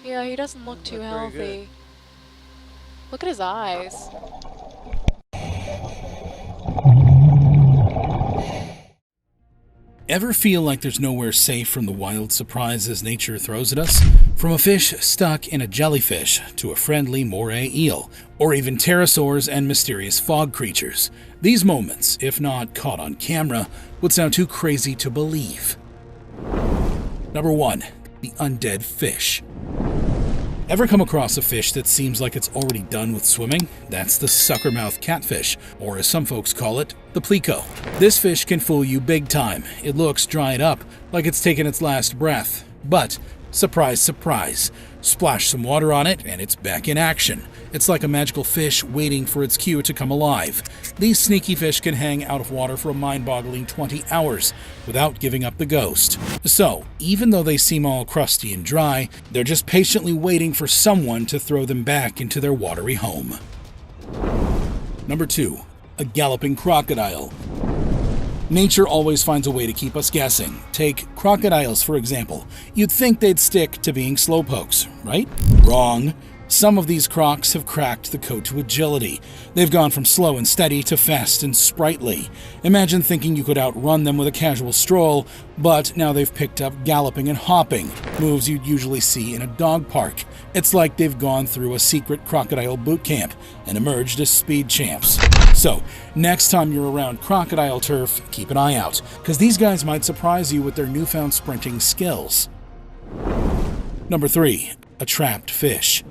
Yeah, he doesn't look too healthy. Look at his eyes. Ever feel like there's nowhere safe from the wild surprises nature throws at us? From a fish stuck in a jellyfish to a friendly moray eel, or even pterosaurs and mysterious fog creatures. These moments, if not caught on camera, would sound too crazy to believe. Number 1. The undead fish. Ever come across a fish that seems like it's already done with swimming? That's the sucker-mouth catfish, or as some folks call it, the pleco. This fish can fool you big time. It looks dried up, like it's taken its last breath. But, surprise, surprise, splash some water on it and it's back in action. It's like a magical fish waiting for its cue to come alive. These sneaky fish can hang out of water for a mind-boggling 20 hours without giving up the ghost. So, even though they seem all crusty and dry, they're just patiently waiting for someone to throw them back into their watery home. Number 2. A galloping crocodile. Nature always finds a way to keep us guessing. Take crocodiles, for example. You'd think they'd stick to being slowpokes, right? Wrong. Some of these crocs have cracked the code to agility. They've gone from slow and steady to fast and sprightly. Imagine thinking you could outrun them with a casual stroll, but now they've picked up galloping and hopping, moves you'd usually see in a dog park. It's like they've gone through a secret crocodile boot camp and emerged as speed champs. So, next time you're around crocodile turf, keep an eye out, because these guys might surprise you with their newfound sprinting skills. Number 3. A trapped fish.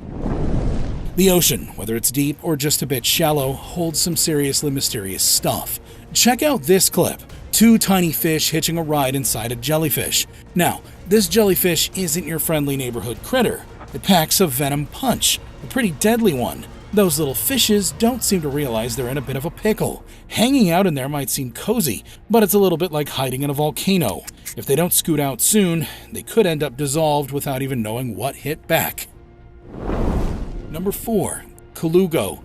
The ocean, whether it's deep or just a bit shallow, holds some seriously mysterious stuff. Check out this clip. 2 tiny fish hitching a ride inside a jellyfish. Now, this jellyfish isn't your friendly neighborhood critter. It packs a venom punch, a pretty deadly one. Those little fishes don't seem to realize they're in a bit of a pickle. Hanging out in there might seem cozy, but it's a little bit like hiding in a volcano. If they don't scoot out soon, they could end up dissolved without even knowing what hit back. Number 4. Kugo.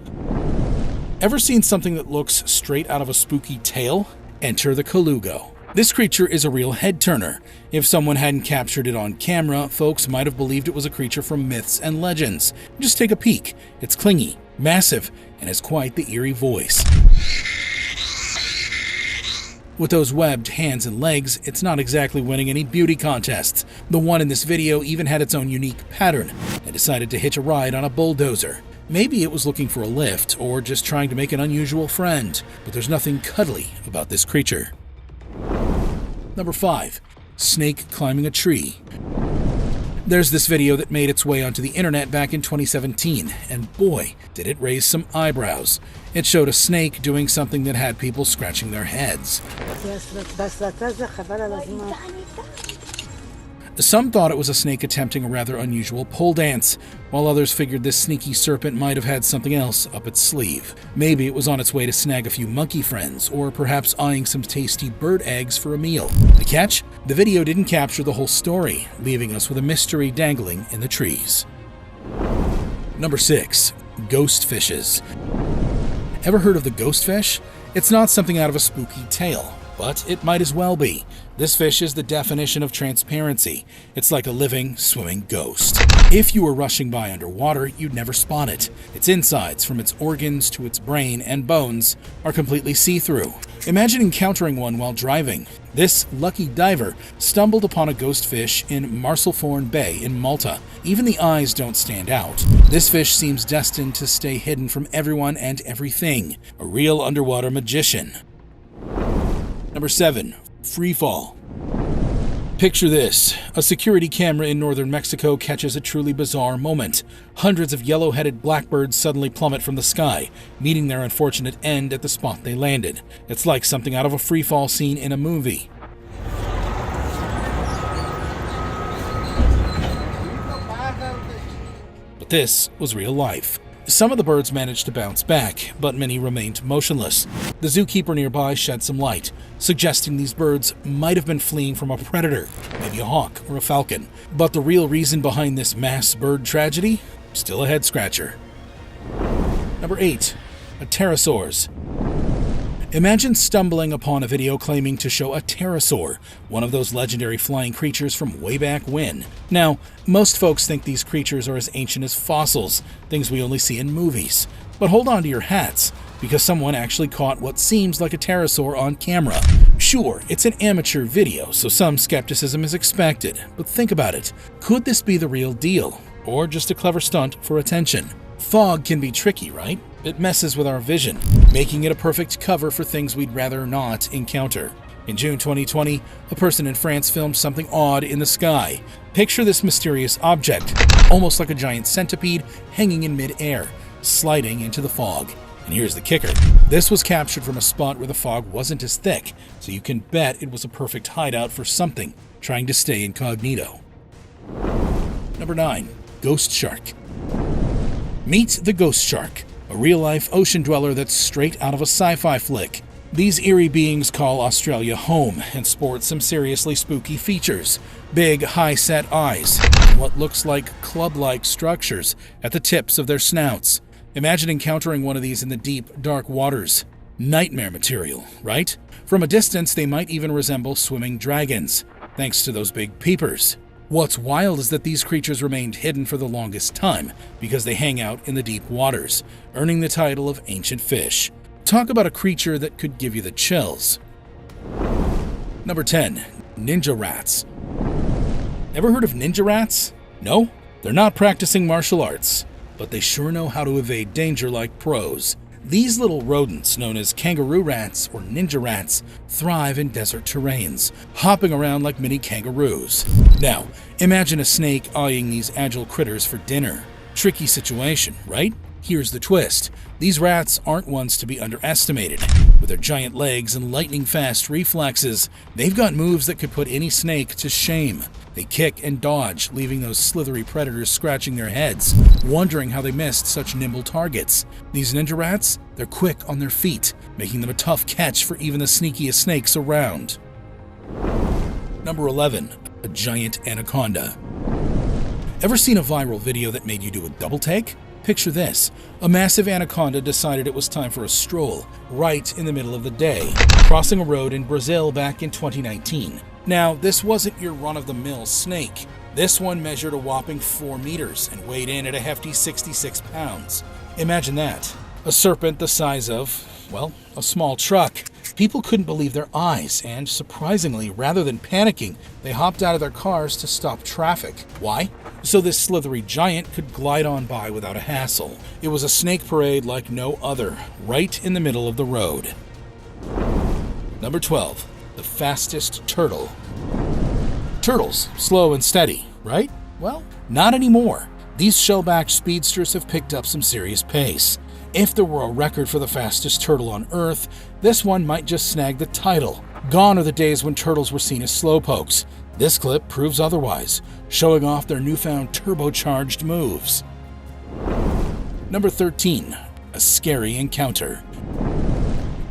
Ever seen something that looks straight out of a spooky tale? Enter the Kugo. This creature is a real head-turner. If someone hadn't captured it on camera, folks might have believed it was a creature from myths and legends. Just take a peek. It's clingy, massive, and has quite the eerie voice. With those webbed hands and legs, it's not exactly winning any beauty contests. The one in this video even had its own unique pattern and decided to hitch a ride on a bulldozer. Maybe it was looking for a lift or just trying to make an unusual friend, but there's nothing cuddly about this creature. Number 5. Snake climbing a tree. There's this video that made its way onto the internet back in 2017, and boy, did it raise some eyebrows. It showed a snake doing something that had people scratching their heads. Some thought it was a snake attempting a rather unusual pole dance, while others figured this sneaky serpent might have had something else up its sleeve. Maybe it was on its way to snag a few monkey friends, or perhaps eyeing some tasty bird eggs for a meal. The catch? The video didn't capture the whole story, leaving us with a mystery dangling in the trees. Number 6. Ghost fishes. Ever heard of the ghost fish? It's not something out of a spooky tale, but it might as well be. This fish is the definition of transparency. It's like a living, swimming ghost. If you were rushing by underwater, you'd never spot it. Its insides, from its organs to its brain and bones, are completely see-through. Imagine encountering one while driving. This lucky diver stumbled upon a ghost fish in Marsalforn Bay in Malta. Even the eyes don't stand out. This fish seems destined to stay hidden from everyone and everything. A real underwater magician. Number 7. Free fall. Picture this. A security camera in northern Mexico catches a truly bizarre moment. Hundreds of yellow-headed blackbirds suddenly plummet from the sky, meeting their unfortunate end at the spot they landed. It's like something out of a free fall scene in a movie. But this was real life. Some of the birds managed to bounce back, but many remained motionless. The zookeeper nearby shed some light, suggesting these birds might have been fleeing from a predator, maybe a hawk or a falcon. But the real reason behind this mass bird tragedy? Still a head-scratcher. Number 8. A pterosaurs. Imagine stumbling upon a video claiming to show a Terasaur, one of those legendary flying creatures from way back when. Now, most folks think these creatures are as ancient as fossils, things we only see in movies. But hold on to your hats, because someone actually caught what seems like a Terasaur on camera. Sure, it's an amateur video, so some skepticism is expected, but think about it. Could this be the real deal, or just a clever stunt for attention? Fog can be tricky, right? It messes with our vision, making it a perfect cover for things we'd rather not encounter. In June 2020, a person in France filmed something odd in the sky. Picture this mysterious object, almost like a giant centipede hanging in mid-air, sliding into the fog. And here's the kicker. This was captured from a spot where the fog wasn't as thick, so you can bet it was a perfect hideout for something trying to stay incognito. Number 9. Ghost Shark. Meet the ghost shark, a real-life ocean dweller that's straight out of a sci-fi flick. These eerie beings call Australia home and sport some seriously spooky features. Big, high-set eyes, and what looks like club-like structures at the tips of their snouts. Imagine encountering one of these in the deep, dark waters. Nightmare material, right? From a distance, they might even resemble swimming dragons, thanks to those big peepers. What's wild is that these creatures remained hidden for the longest time because they hang out in the deep waters, earning the title of ancient fish. Talk about a creature that could give you the chills. Number 10. Ninja rats. Ever heard of ninja rats? No? They're not practicing martial arts, but they sure know how to evade danger like pros. These little rodents, known as kangaroo rats or ninja rats, thrive in desert terrains, hopping around like mini kangaroos. Now, imagine a snake eyeing these agile critters for dinner. Tricky situation, right? Here's the twist. These rats aren't ones to be underestimated. With their giant legs and lightning-fast reflexes, they've got moves that could put any snake to shame. They kick and dodge, leaving those slithery predators scratching their heads, wondering how they missed such nimble targets. These ninja rats, they're quick on their feet, making them a tough catch for even the sneakiest snakes around. Number 11. A giant anaconda. Ever seen a viral video that made you do a double take? Picture this. A massive anaconda decided it was time for a stroll, right in the middle of the day, crossing a road in Brazil back in 2019. Now, this wasn't your run-of-the-mill snake. This one measured a whopping 4 meters and weighed in at a hefty 66 pounds. Imagine that. A serpent the size of, well, a small truck. People couldn't believe their eyes, and surprisingly, rather than panicking, they hopped out of their cars to stop traffic. Why? So this slithery giant could glide on by without a hassle. It was a snake parade like no other, right in the middle of the road. Number 12. The fastest turtle. Turtles, slow and steady, right? Well, not anymore. These shellback speedsters have picked up some serious pace. If there were a record for the fastest turtle on Earth, this one might just snag the title. Gone are the days when turtles were seen as slowpokes. This clip proves otherwise, showing off their newfound turbocharged moves. Number 13. A scary encounter.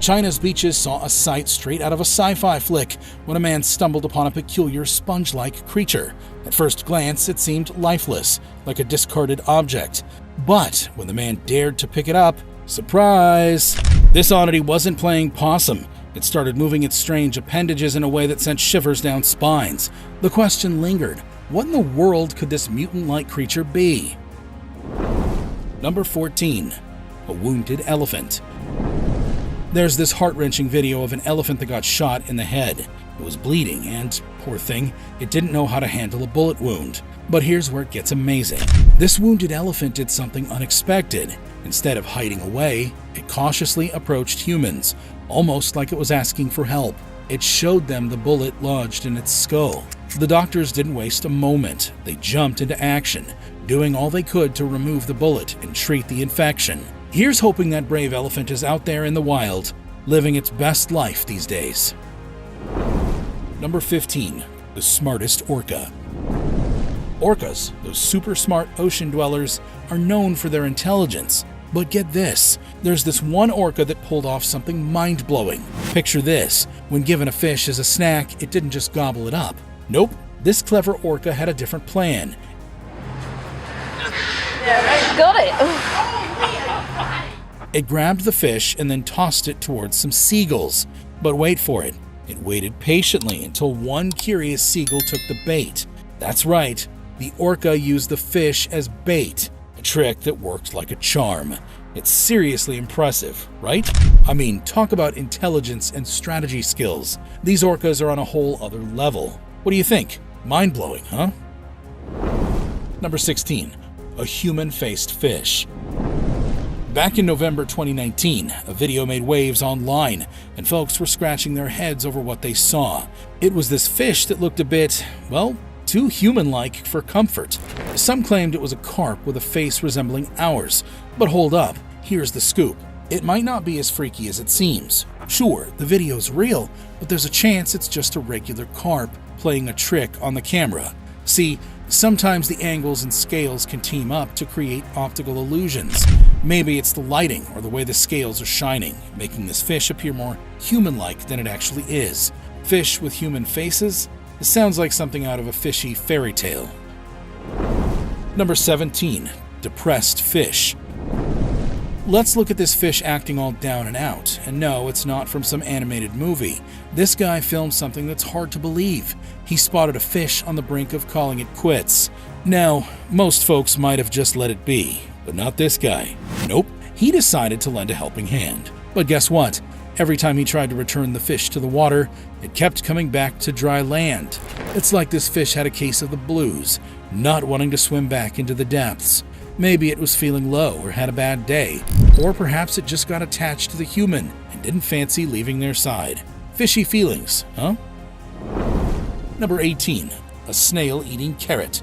China's beaches saw a sight straight out of a sci-fi flick when a man stumbled upon a peculiar sponge-like creature. At first glance, it seemed lifeless, like a discarded object. But when the man dared to pick it up, surprise! This oddity wasn't playing possum. It started moving its strange appendages in a way that sent shivers down spines. The question lingered, what in the world could this mutant-like creature be? Number 14. A wounded elephant. There's this heart-wrenching video of an elephant that got shot in the head. It was bleeding and, poor thing, it didn't know how to handle a bullet wound. But here's where it gets amazing. This wounded elephant did something unexpected. Instead of hiding away, it cautiously approached humans, almost like it was asking for help. It showed them the bullet lodged in its skull. The doctors didn't waste a moment. They jumped into action, doing all they could to remove the bullet and treat the infection. Here's hoping that brave elephant is out there in the wild, living its best life these days. Number 15. The smartest orca. Orcas, those super smart ocean dwellers, are known for their intelligence. But get this, there's this one orca that pulled off something mind-blowing. Picture this, when given a fish as a snack, it didn't just gobble it up. Nope, this clever orca had a different plan. Got it! It grabbed the fish and then tossed it towards some seagulls. But wait for it. It waited patiently until one curious seagull took the bait. That's right, the orca used the fish as bait, a trick that worked like a charm. It's seriously impressive, right? I mean, talk about intelligence and strategy skills. These orcas are on a whole other level. What do you think? Mind-blowing, huh? Number 16. A human-faced fish. Back in November 2019, a video made waves online, and folks were scratching their heads over what they saw. It was this fish that looked a bit, well, too human-like for comfort. Some claimed it was a carp with a face resembling ours. But hold up, here's the scoop. It might not be as freaky as it seems. Sure, the video's real, but there's a chance it's just a regular carp playing a trick on the camera. See, sometimes the angles and scales can team up to create optical illusions. Maybe it's the lighting or the way the scales are shining, making this fish appear more human-like than it actually is. Fish with human faces? It sounds like something out of a fishy fairy tale. Number 17. Depressed fish. Let's look at this fish acting all down and out. And no, it's not from some animated movie. This guy filmed something that's hard to believe. He spotted a fish on the brink of calling it quits. Now, most folks might have just let it be, but not this guy. Nope, he decided to lend a helping hand. But guess what? Every time he tried to return the fish to the water, it kept coming back to dry land. It's like this fish had a case of the blues, not wanting to swim back into the depths. Maybe it was feeling low or had a bad day, or perhaps it just got attached to the human and didn't fancy leaving their side. Fishy feelings, huh? Number 18. A snail eating carrot.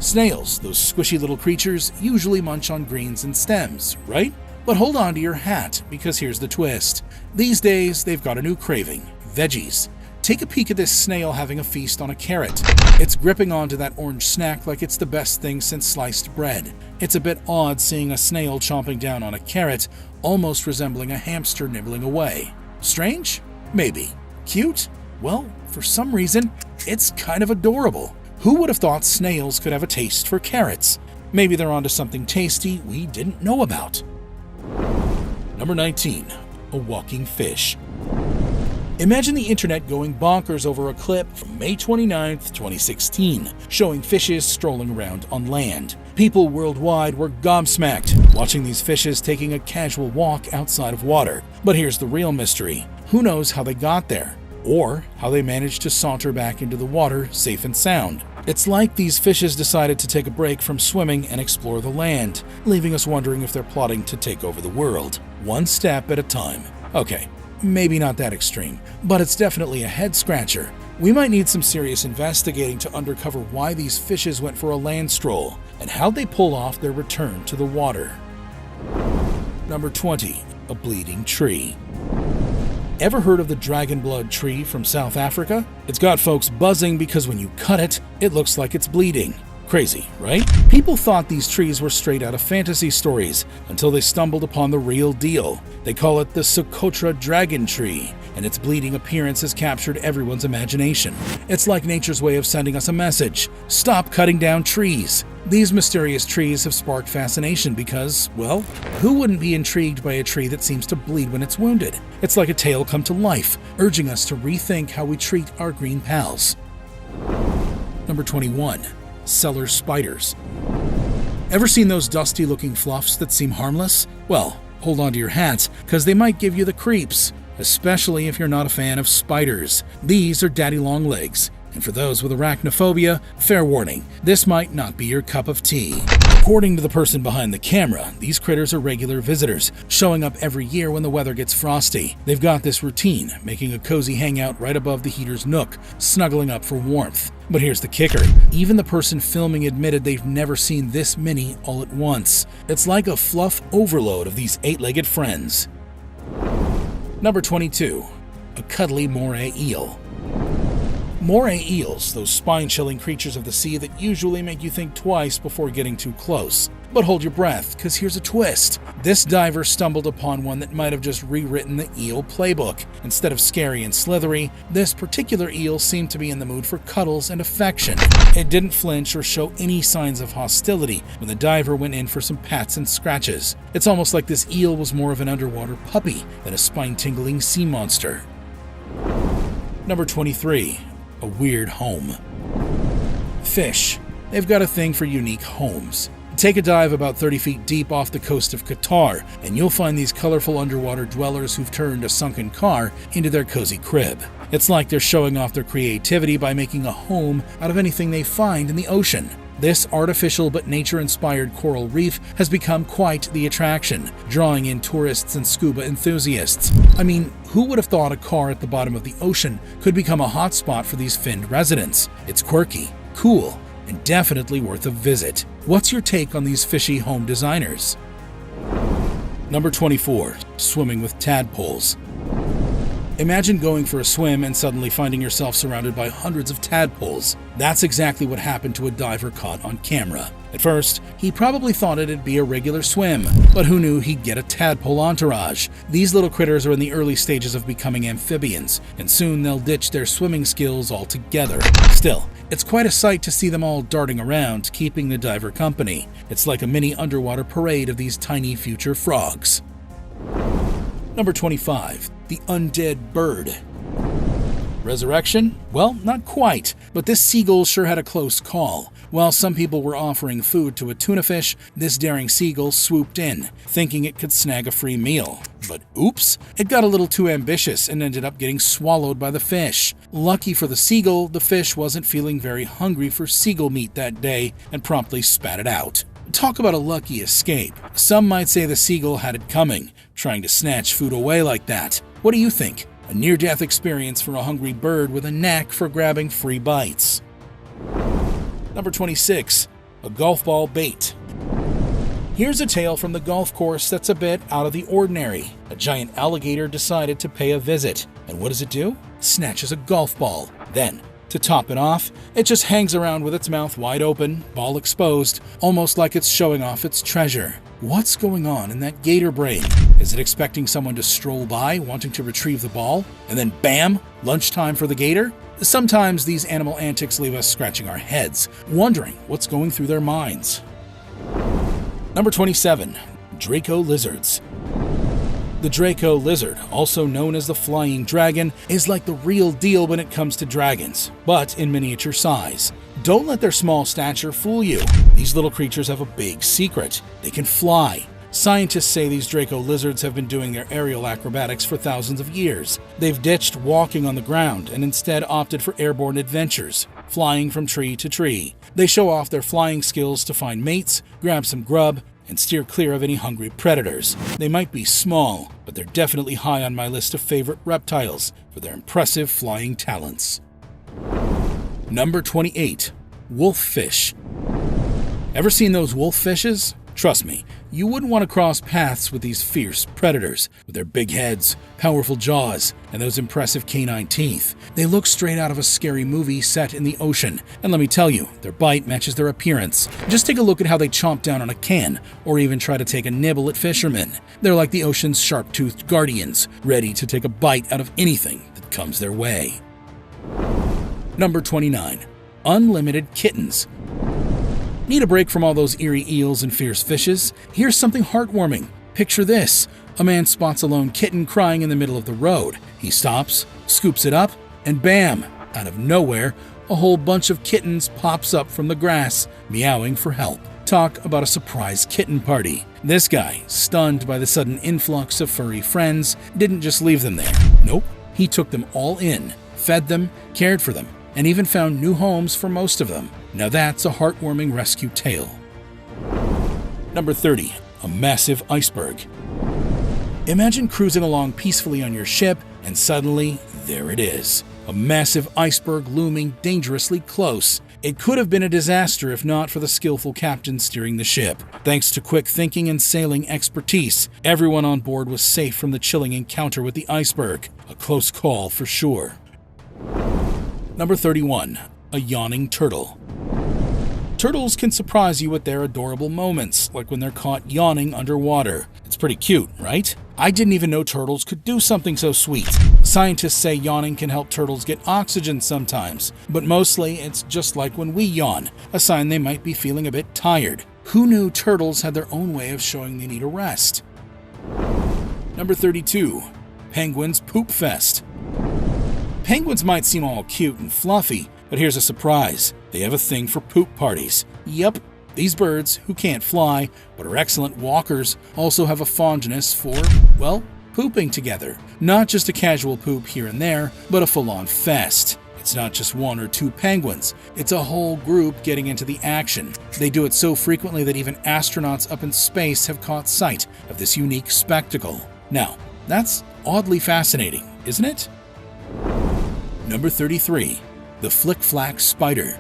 Snails, those squishy little creatures, usually munch on greens and stems, right? But hold on to your hat, because here's the twist. These days, they've got a new craving: veggies. Take a peek at this snail having a feast on a carrot. It's gripping onto that orange snack like it's the best thing since sliced bread. It's a bit odd seeing a snail chomping down on a carrot, almost resembling a hamster nibbling away. Strange? Maybe. Cute? Well, for some reason, it's kind of adorable. Who would have thought snails could have a taste for carrots? Maybe they're onto something tasty we didn't know about. Number 19. A walking fish. Imagine the internet going bonkers over a clip from May 29th, 2016, showing fishes strolling around on land. People worldwide were gobsmacked, watching these fishes taking a casual walk outside of water. But here's the real mystery. Who knows how they got there? Or how they managed to saunter back into the water safe and sound. It's like these fishes decided to take a break from swimming and explore the land, leaving us wondering if they're plotting to take over the world, one step at a time. Okay, maybe not that extreme, but it's definitely a head-scratcher. We might need some serious investigating to uncover why these fishes went for a land stroll, and how'd they pull off their return to the water. Number 20. A bleeding tree. Ever heard of the dragon blood tree from South Africa? It's got folks buzzing because when you cut it, it looks like it's bleeding. Crazy, right? People thought these trees were straight out of fantasy stories until they stumbled upon the real deal. They call it the Socotra dragon tree, and its bleeding appearance has captured everyone's imagination. It's like nature's way of sending us a message: stop cutting down trees. These mysterious trees have sparked fascination because, well, who wouldn't be intrigued by a tree that seems to bleed when it's wounded? It's like a tale come to life, urging us to rethink how we treat our green pals. Number 21. Cellar spiders. Ever seen those dusty-looking fluffs that seem harmless? Well, hold on to your hats, because they might give you the creeps, especially if you're not a fan of spiders. These are daddy long legs. And for those with arachnophobia, fair warning, this might not be your cup of tea. According to the person behind the camera, these critters are regular visitors, showing up every year when the weather gets frosty. They've got this routine, making a cozy hangout right above the heater's nook, snuggling up for warmth. But here's the kicker. Even the person filming admitted they've never seen this many all at once. It's like a fluff overload of these eight-legged friends. Number 22. A cuddly moray eel. Moray eels, those spine-chilling creatures of the sea that usually make you think twice before getting too close. But hold your breath, because here's a twist. This diver stumbled upon one that might have just rewritten the eel playbook. Instead of scary and slithery, this particular eel seemed to be in the mood for cuddles and affection. It didn't flinch or show any signs of hostility when the diver went in for some pats and scratches. It's almost like this eel was more of an underwater puppy than a spine-tingling sea monster. Number 23. A weird home. Fish. They've got a thing for unique homes. Take a dive about 30 feet deep off the coast of Qatar, and you'll find these colorful underwater dwellers who've turned a sunken car into their cozy crib. It's like they're showing off their creativity by making a home out of anything they find in the ocean. This artificial but nature-inspired coral reef has become quite the attraction, drawing in tourists and scuba enthusiasts. I mean, who would have thought a car at the bottom of the ocean could become a hotspot for these finned residents? It's quirky, cool, and definitely worth a visit. What's your take on these fishy home designers? Number 24. Swimming with tadpoles. Imagine going for a swim and suddenly finding yourself surrounded by hundreds of tadpoles. That's exactly what happened to a diver caught on camera. At first, he probably thought it'd be a regular swim, but who knew he'd get a tadpole entourage? These little critters are in the early stages of becoming amphibians, and soon they'll ditch their swimming skills altogether. Still, it's quite a sight to see them all darting around, keeping the diver company. It's like a mini underwater parade of these tiny future frogs. Number 25. The undead bird. Resurrection? Well, not quite, but this seagull sure had a close call. While some people were offering food to a tuna fish, this daring seagull swooped in, thinking it could snag a free meal. But oops, it got a little too ambitious and ended up getting swallowed by the fish. Lucky for the seagull, the fish wasn't feeling very hungry for seagull meat that day and promptly spat it out. Talk about a lucky escape. Some might say the seagull had it coming, trying to snatch food away like that. What do you think? A near-death experience for a hungry bird with a knack for grabbing free bites. Number 26. A golf ball bait. Here's a tale from the golf course that's a bit out of the ordinary. A giant alligator decided to pay a visit. And what does it do? Snatches a golf ball. Then, to top it off, it just hangs around with its mouth wide open, ball exposed, almost like it's showing off its treasure. What's going on in that gator brain? Is it expecting someone to stroll by, wanting to retrieve the ball, and then bam, lunchtime for the gator? Sometimes these animal antics leave us scratching our heads, wondering what's going through their minds. Number 27. Draco lizards. The Draco lizard, also known as the flying dragon, is like the real deal when it comes to dragons, but in miniature size. Don't let their small stature fool you. These little creatures have a big secret. They can fly. Scientists say these Draco lizards have been doing their aerial acrobatics for thousands of years. They've ditched walking on the ground and instead opted for airborne adventures, flying from tree to tree. They show off their flying skills to find mates, grab some grub, and steer clear of any hungry predators. They might be small, but they're definitely high on my list of favorite reptiles for their impressive flying talents. Number 28. Wolfish. Ever seen those wolfishes? Trust me, you wouldn't want to cross paths with these fierce predators. With their big heads, powerful jaws, and those impressive canine teeth. They look straight out of a scary movie set in the ocean. And let me tell you, their bite matches their appearance. Just take a look at how they chomp down on a can, or even try to take a nibble at fishermen. They're like the ocean's sharp-toothed guardians, ready to take a bite out of anything that comes their way. Number 29. Unlimited kittens. Need a break from all those eerie eels and fierce fishes? Here's something heartwarming. Picture this. A man spots a lone kitten crying in the middle of the road. He stops, scoops it up, and bam! Out of nowhere, a whole bunch of kittens pops up from the grass, meowing for help. Talk about a surprise kitten party. This guy, stunned by the sudden influx of furry friends, didn't just leave them there. Nope, he took them all in, fed them, cared for them, and even found new homes for most of them. Now that's a heartwarming rescue tale. Number 30. A massive iceberg. Imagine cruising along peacefully on your ship, and suddenly, there it is. A massive iceberg looming dangerously close. It could have been a disaster if not for the skillful captain steering the ship. Thanks to quick thinking and sailing expertise, everyone on board was safe from the chilling encounter with the iceberg. A close call for sure. Number 31. A yawning turtle. Turtles can surprise you with their adorable moments, like when they're caught yawning underwater. It's pretty cute, right? I didn't even know turtles could do something so sweet. Scientists say yawning can help turtles get oxygen sometimes, but mostly it's just like when we yawn, a sign they might be feeling a bit tired. Who knew turtles had their own way of showing they need a rest? Number 32. Penguins Poop Fest. Penguins might seem all cute and fluffy, but here's a surprise. They have a thing for poop parties. Yup, these birds, who can't fly, but are excellent walkers, also have a fondness for, well, pooping together. Not just a casual poop here and there, but a full-on fest. It's not just one or two penguins. It's a whole group getting into the action. They do it so frequently that even astronauts up in space have caught sight of this unique spectacle. Now, that's oddly fascinating, isn't it? Number 33. The flick-flack spider.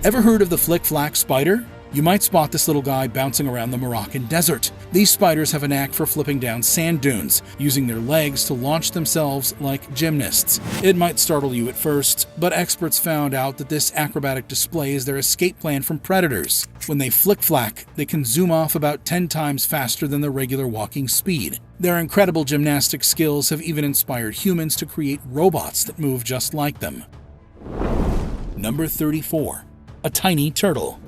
Ever heard of the flick-flack spider? You might spot this little guy bouncing around the Moroccan desert. These spiders have a knack for flipping down sand dunes, using their legs to launch themselves like gymnasts. It might startle you at first, but experts found out that this acrobatic display is their escape plan from predators. When they flick-flack, they can zoom off about 10 times faster than their regular walking speed. Their incredible gymnastic skills have even inspired humans to create robots that move just like them. Number 34. A tiny turtle.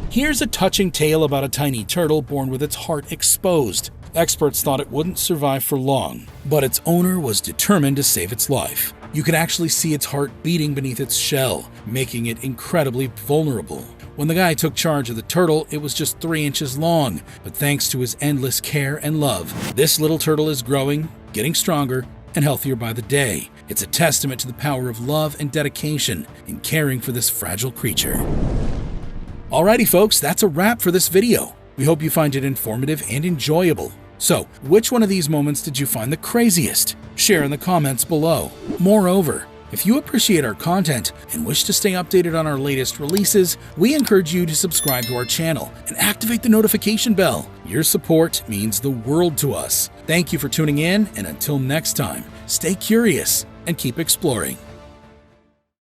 Here's a touching tale about a tiny turtle born with its heart exposed. Experts thought it wouldn't survive for long, but its owner was determined to save its life. You could actually see its heart beating beneath its shell, making it incredibly vulnerable. When the guy took charge of the turtle, it was just 3 inches long, but thanks to his endless care and love, this little turtle is growing, getting stronger, and healthier by the day. It's a testament to the power of love and dedication in caring for this fragile creature. Alrighty folks, that's a wrap for this video. We hope you find it informative and enjoyable. So, which one of these moments did you find the craziest? Share in the comments below. Moreover, if you appreciate our content and wish to stay updated on our latest releases, we encourage you to subscribe to our channel and activate the notification bell. Your support means the world to us. Thank you for tuning in, and until next time, stay curious and keep exploring.